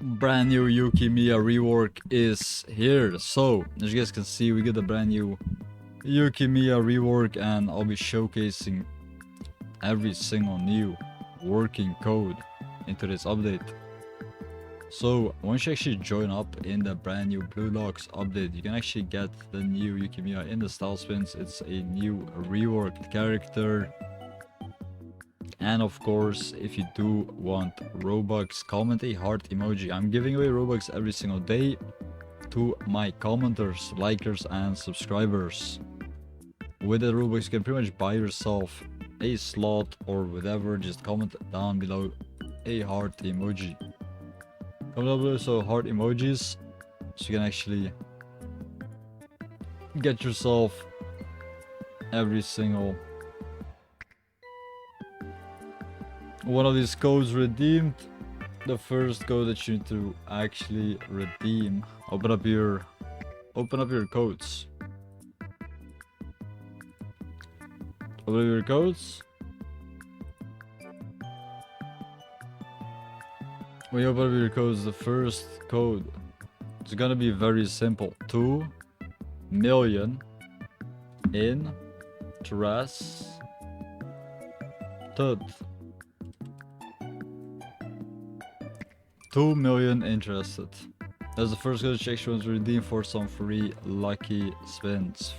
Brand new YUKIMIYA rework is here. So as you guys can see, we get a brand new YUKIMIYA rework, and I'll be showcasing every single new working code into this update. So once you actually join up in the brand new Roblox update, you can actually get the new YUKIMIYA in the style spins. It's a new reworked character. And of course, if you do want Robux, comment a heart emoji. I'm giving away Robux every single day to my commenters, likers, and subscribers. With the Robux, you can pretty much buy yourself a slot or whatever. Just comment down below a heart emoji. Comment down below so heart emojis, so you can actually get yourself every single one of these codes redeemed. The first code that you need to actually redeem, open up your codes. Open up your codes. When you open up your codes, the first code is gonna be very simple. 2 million interested. 2 million interested. That's the first code that you want to redeem for some free lucky spins.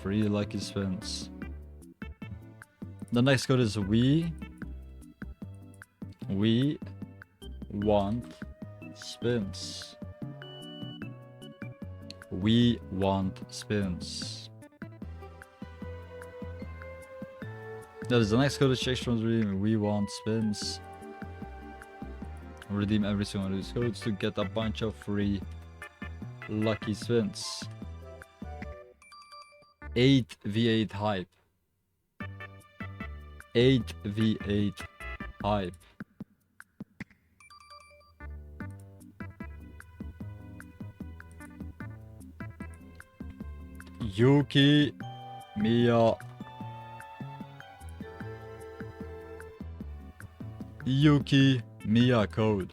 The next code is we want spins. We want spins. That is the next code that you want to redeem. We want spins. Redeem every single one of these codes to get a bunch of free lucky spins. 8v8 hype. 8v8 hype. YUKIMIYA code.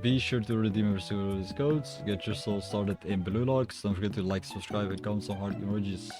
Be sure to redeem every single one of these codes. Get yourself started in Roblox. Don't forget to like, subscribe, and comment some heart emojis.